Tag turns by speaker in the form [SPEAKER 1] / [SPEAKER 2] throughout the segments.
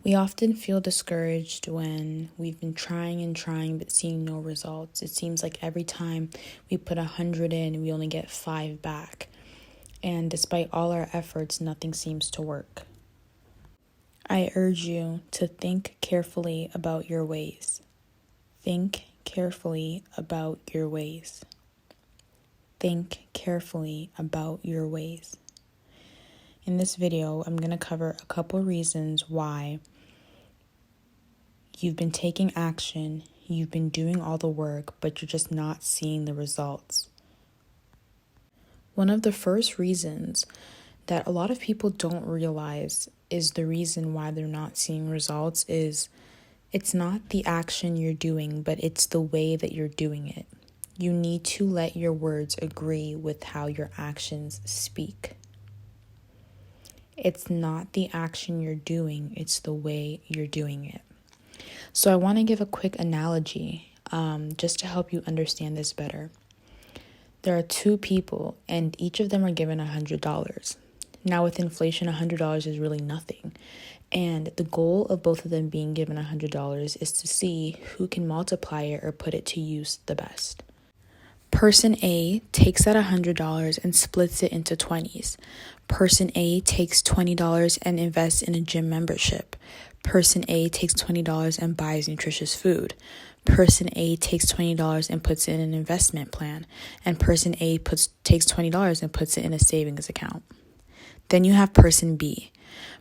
[SPEAKER 1] We often feel discouraged when we've been trying and trying but seeing no results. It seems like every time we put 100 in, we only get 5 back. And despite all our efforts, nothing seems to work. I urge you to think carefully about your ways. Think carefully about your ways. Think carefully about your ways. In this video, I'm going to cover a couple reasons why you've been taking action, you've been doing all the work, but you're just not seeing the results. One of the first reasons that a lot of people don't realize is the reason why they're not seeing results is it's not the action you're doing, but it's the way that you're doing it. You need to let your words agree with how your actions speak. It's not the action you're doing, it's the way you're doing it. So I want to give a quick analogy just to help you understand this better. There are two people and each of them are given $100. Now with inflation, $100 is really nothing. And the goal of both of them being given $100 is to see who can multiply it or put it to use the best. Person A takes that $100 and splits it into 20s. Person A takes $20 and invests in a gym membership. Person A takes $20 and buys nutritious food. Person A takes $20 and puts it in an investment plan. And person A takes $20 and puts it in a savings account. Then you have person B.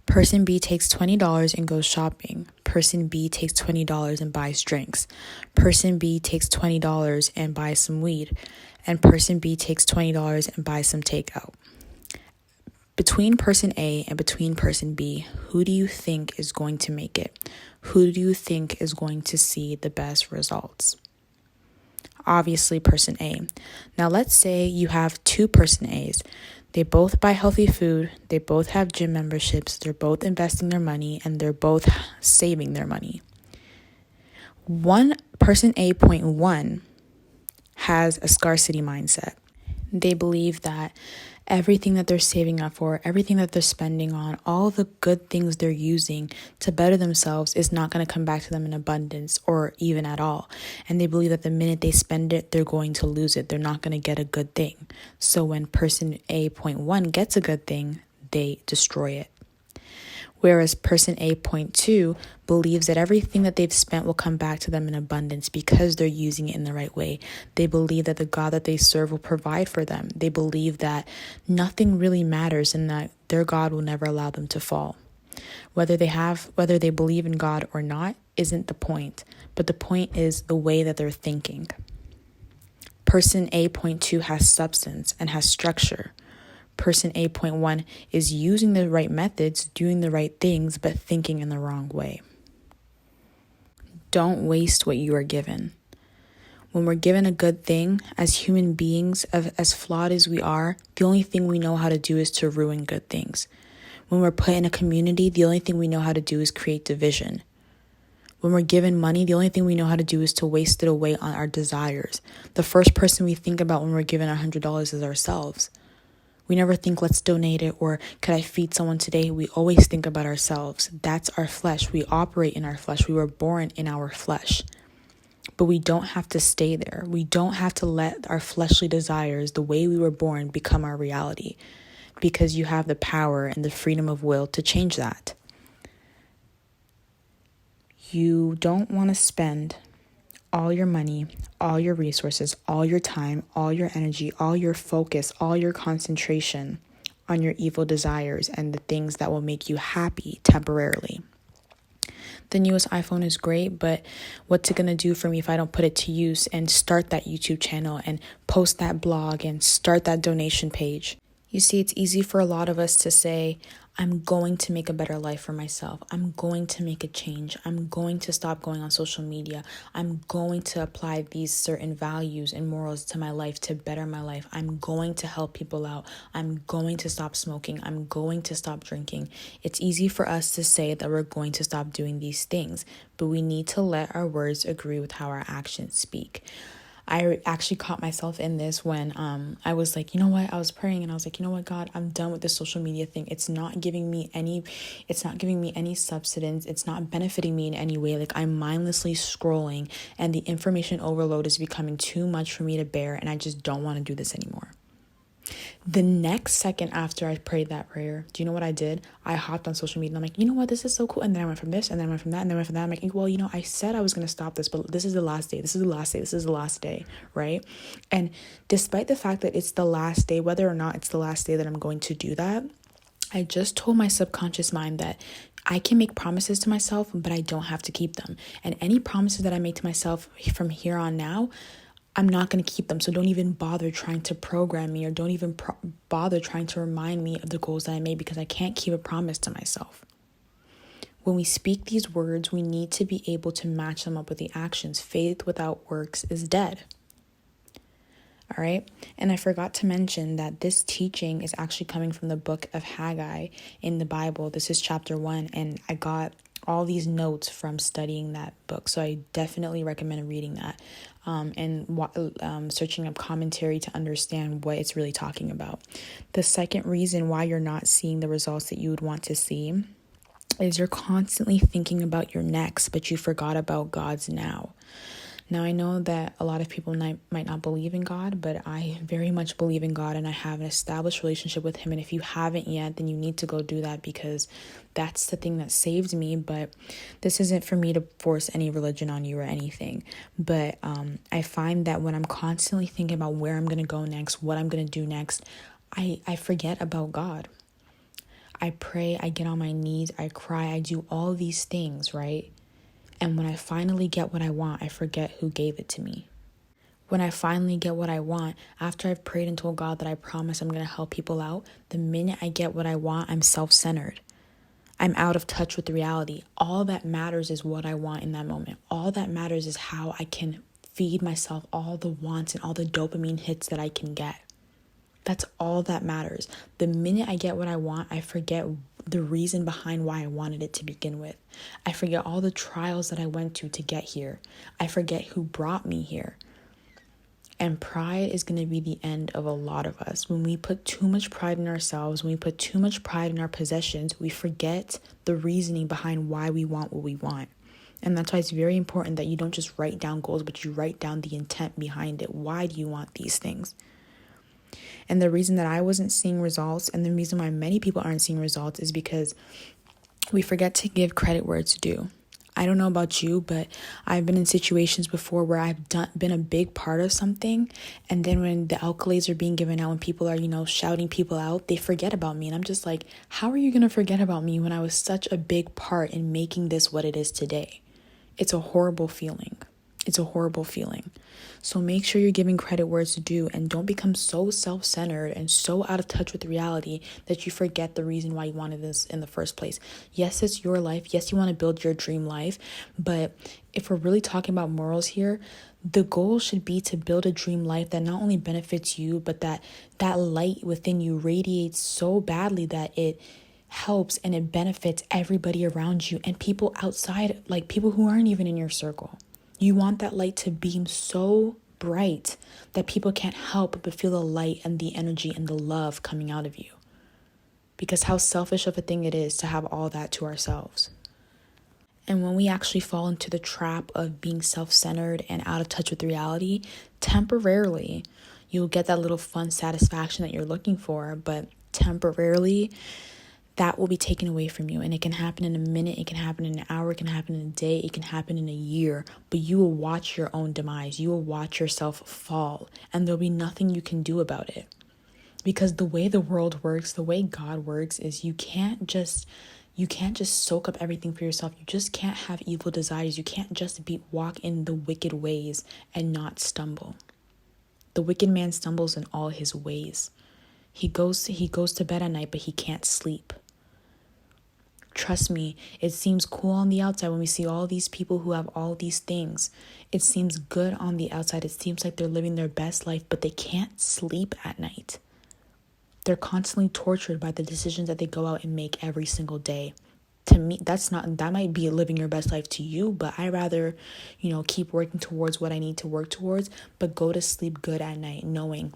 [SPEAKER 1] Person B takes $20 and goes shopping. Person B takes $20 and buys drinks. Person B takes $20 and buys some weed. And person B takes $20 and buys some takeout. Between person A and between person B, who do you think is going to make it? Who do you think is going to see the best results? Obviously, person A. Now, let's say you have two person A's. They both buy healthy food, they both have gym memberships, they're both investing their money, and they're both saving their money. One person A.1 has a scarcity mindset. They believe that everything that they're saving up for, everything that they're spending on, all the good things they're using to better themselves is not going to come back to them in abundance or even at all. And they believe that the minute they spend it, they're going to lose it. They're not going to get a good thing. So when person A.1 gets a good thing, they destroy it. Whereas person A.2 believes that everything that they've spent will come back to them in abundance because they're using it in the right way. They believe that the God that they serve will provide for them. They believe that nothing really matters and that their God will never allow them to fall. Whether they believe in God or not isn't the point, but the point is the way that they're thinking. Person A.2 has substance and has structure. Person A.1 is using the right methods, doing the right things, but thinking in the wrong way. Don't waste what you are given. When we're given a good thing, as human beings, as flawed as we are, the only thing we know how to do is to ruin good things. When we're put in a community, the only thing we know how to do is create division. When we're given money, the only thing we know how to do is to waste it away on our desires. The first person we think about when we're given $100 is ourselves. We never think, let's donate it, or could I feed someone today? We always think about ourselves. That's our flesh. We operate in our flesh. We were born in our flesh. But we don't have to stay there. We don't have to let our fleshly desires, the way we were born, become our reality, because you have the power and the freedom of will to change that. You don't want to spend all your money, all your resources, all your time, all your energy, all your focus, all your concentration on your evil desires and the things that will make you happy temporarily. The newest iPhone is great, but what's it going to do for me if I don't put it to use and start that YouTube channel and post that blog and start that donation page? You see, it's easy for a lot of us to say, I'm going to make a better life for myself. I'm going to make a change. I'm going to stop going on social media. I'm going to apply these certain values and morals to my life to better my life. I'm going to help people out. I'm going to stop smoking. I'm going to stop drinking. It's easy for us to say that we're going to stop doing these things, but we need to let our words agree with how our actions speak. I actually caught myself in this when I was like, you know what? I was praying and I was like, you know what, God, I'm done with this social media thing. It's not giving me any substance. It's not benefiting me in any way. Like, I'm mindlessly scrolling and the information overload is becoming too much for me to bear, and I just don't want to do this anymore. The next second after I prayed that prayer, do you know what I did? I hopped on social media and I'm like, you know what? This is so cool. And then I went from this and then I went from that and then I went from that. I'm like, well, I said I was going to stop this, but this is the last day. This is the last day. This is the last day, right? And despite the fact that it's the last day, whether or not it's the last day that I'm going to do that, I just told my subconscious mind that I can make promises to myself, but I don't have to keep them. And any promises that I make to myself from here on now, I'm not going to keep them. So don't even bother trying to program me, or don't even bother trying to remind me of the goals that I made, because I can't keep a promise to myself. When we speak these words, we need to be able to match them up with the actions. Faith without works is dead. All right. And I forgot to mention that this teaching is actually coming from the book of Haggai in the Bible. This is chapter 1. And I got all these notes from studying that book. So I definitely recommend reading that and searching up commentary to understand what it's really talking about. The second reason why you're not seeing the results that you would want to see is you're constantly thinking about your next, but you forgot about God's now. Now, I know that a lot of people might not believe in God, but I very much believe in God, and I have an established relationship with him. And if you haven't yet, then you need to go do that, because that's the thing that saved me. But this isn't for me to force any religion on you or anything. But I find that when I'm constantly thinking about where I'm going to go next, what I'm going to do next, I forget about God. I pray, I get on my knees, I cry, I do all these things, right? And when I finally get what I want, I forget who gave it to me. When I finally get what I want, after I've prayed and told God that I promise I'm going to help people out, the minute I get what I want, I'm self-centered. I'm out of touch with reality. All that matters is what I want in that moment. All that matters is how I can feed myself all the wants and all the dopamine hits that I can get. That's all that matters. The minute I get what I want, I forget the reason behind why I wanted it to begin with. I forget all the trials that I went to get here. I forget who brought me here. And pride is going to be the end of a lot of us. When we put too much pride in ourselves, when we put too much pride in our possessions, we forget the reasoning behind why we want what we want. And that's why it's very important that you don't just write down goals, but you write down the intent behind it. Why do you want these things? And the reason that I wasn't seeing results, and the reason why many people aren't seeing results, is because we forget to give credit where it's due. I don't know about you, but I've been in situations before where I've been a big part of something, and then when the accolades are being given out, when people are, shouting people out, they forget about me. And I'm just like, how are you going to forget about me when I was such a big part in making this what it is today? It's a horrible feeling. It's a horrible feeling. So make sure you're giving credit where it's due, and don't become so self-centered and so out of touch with reality that you forget the reason why you wanted this in the first place. Yes, it's your life. Yes, you want to build your dream life. But if we're really talking about morals here, the goal should be to build a dream life that not only benefits you, but that light within you radiates so badly that it helps and it benefits everybody around you and people outside, like people who aren't even in your circle. You want that light to beam so bright that people can't help but feel the light and the energy and the love coming out of you. Because how selfish of a thing it is to have all that to ourselves. And when we actually fall into the trap of being self-centered and out of touch with reality, temporarily, you'll get that little fun satisfaction that you're looking for, but temporarily, that will be taken away from you. And it can happen in a minute, it can happen in an hour, it can happen in a day, it can happen in a year. But you will watch your own demise. You will watch yourself fall. And there'll be nothing you can do about it. Because the way the world works, the way God works, is you can't just soak up everything for yourself. You just can't have evil desires. You can't just walk in the wicked ways and not stumble. The wicked man stumbles in all his ways. He goes to bed at night, but he can't sleep. Trust me, it seems cool on the outside when we see all these people who have all these things. It seems good on the outside. It seems like they're living their best life, but they can't sleep at night. They're constantly tortured by the decisions that they go out and make every single day. To me, that might be living your best life to you, but I rather, keep working towards what I need to work towards, but go to sleep good at night knowing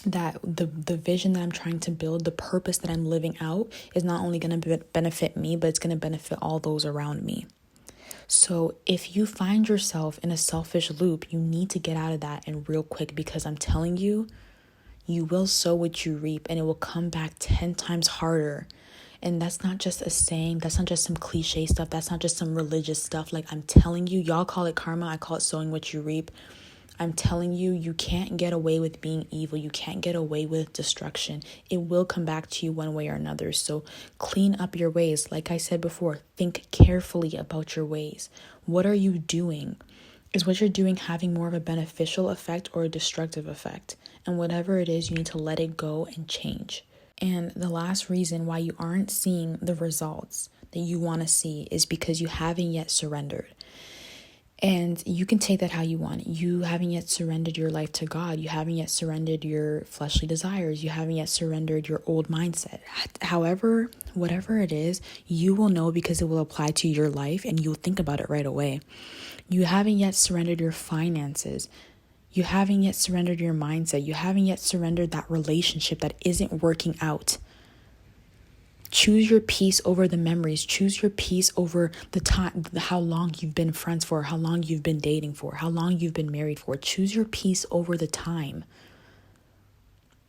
[SPEAKER 1] that the vision that I'm trying to build, the purpose that I'm living out, is not only going to benefit me, but it's going to benefit all those around me. So if you find yourself in a selfish loop, you need to get out of that and real quick, because I'm telling you, you will sow what you reap, and it will come back 10 times harder. And that's not just a saying. That's not just some cliche stuff. That's not just some religious stuff. Like, I'm telling you, y'all call it karma. I call it sowing what you reap. I'm telling you, you can't get away with being evil. You can't get away with destruction. It will come back to you one way or another. So clean up your ways. Like I said before, think carefully about your ways. What are you doing? Is what you're doing having more of a beneficial effect or a destructive effect? And whatever it is, you need to let it go and change. And the last reason why you aren't seeing the results that you want to see is because you haven't yet surrendered. And you can take that how you want. You haven't yet surrendered your life to God. You haven't yet surrendered your fleshly desires. You haven't yet surrendered your old mindset. However, whatever it is, you will know, because it will apply to your life and you'll think about it right away. You haven't yet surrendered your finances. You haven't yet surrendered your mindset. You haven't yet surrendered that relationship that isn't working out. Choose your peace over the memories. Choose your peace over the time, how long you've been friends for, how long you've been dating for, how long you've been married for. Choose your peace over the time.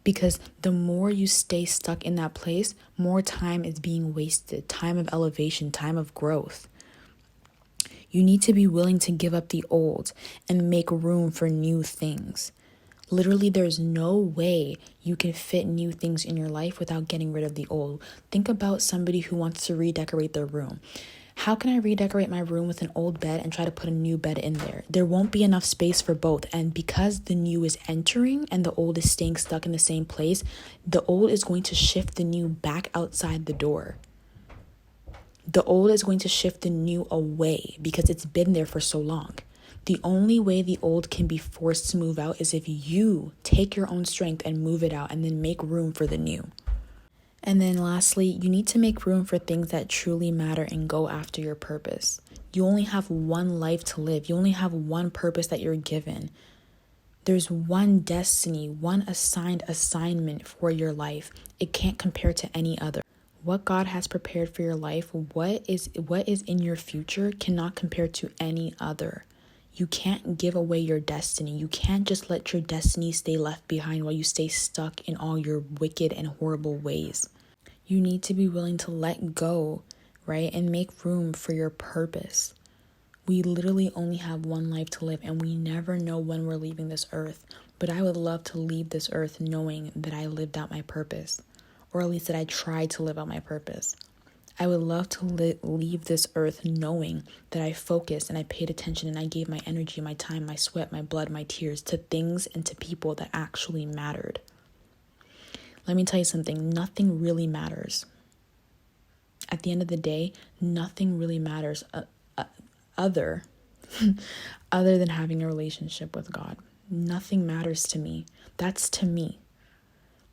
[SPEAKER 1] Because the more you stay stuck in that place, more time is being wasted. Time of elevation, time of growth. You need to be willing to give up the old and make room for new things. Literally, there's no way you can fit new things in your life without getting rid of the old. Think about somebody who wants to redecorate their room. How can I redecorate my room with an old bed and try to put a new bed in there? There won't be enough space for both. And because the new is entering and the old is staying stuck in the same place, the old is going to shift the new back outside the door. The old is going to shift the new away because it's been there for so long. The only way the old can be forced to move out is if you take your own strength and move it out and then make room for the new. And then lastly, you need to make room for things that truly matter and go after your purpose. You only have one life to live. You only have one purpose that you're given. There's one destiny, one assigned assignment for your life. It can't compare to any other. What God has prepared for your life, what is in your future, cannot compare to any other. You can't give away your destiny. You can't just let your destiny stay left behind while you stay stuck in all your wicked and horrible ways. You need to be willing to let go, right? And make room for your purpose. We literally only have one life to live, and we never know when we're leaving this earth. But I would love to leave this earth knowing that I lived out my purpose, or at least that I tried to live out my purpose. I would love to leave this earth knowing that I focused and I paid attention and I gave my energy, my time, my sweat, my blood, my tears to things and to people that actually mattered. Let me tell you something. Nothing really matters. At the end of the day, nothing really matters other than having a relationship with God. Nothing matters to me. That's to me.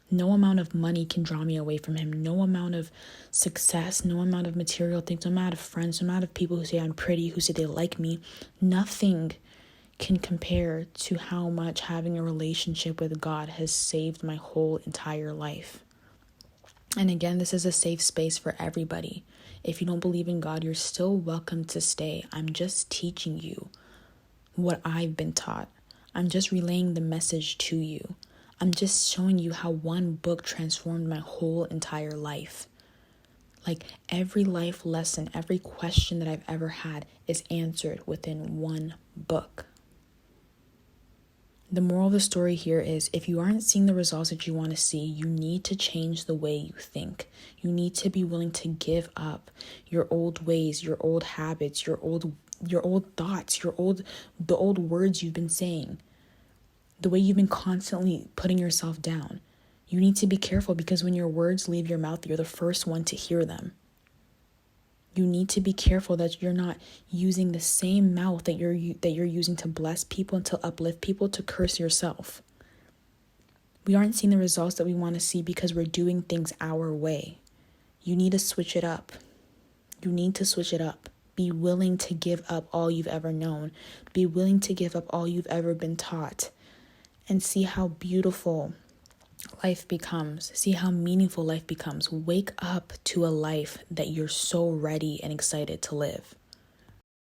[SPEAKER 1] No amount of money can draw me away from him. No amount of success, no amount of material things, no amount of friends, no amount of people who say I'm pretty, who say they like me. Nothing can compare to how much having a relationship with God has saved my whole entire life. And again, this is a safe space for everybody. If you don't believe in God, you're still welcome to stay. I'm just teaching you what I've been taught. I'm just relaying the message to you. I'm just showing you how one book transformed my whole entire life. Like every life lesson, every question that I've ever had is answered within one book. The moral of the story here is if you aren't seeing the results that you want to see, you need to change the way you think. You need to be willing to give up your old ways, your old habits, your old thoughts, the old words you've been saying. The way you've been constantly putting yourself down. You need to be careful because when your words leave your mouth, you're the first one to hear them. You need to be careful that you're not using the same mouth that you're using to bless people and to uplift people to curse yourself. We aren't seeing the results that we want to see because we're doing things our way. You need to switch it up. You need to switch it up. Be willing to give up all you've ever known. Be willing to give up all you've ever been taught. And see how beautiful life becomes. See how meaningful life becomes. Wake up to a life that you're so ready and excited to live.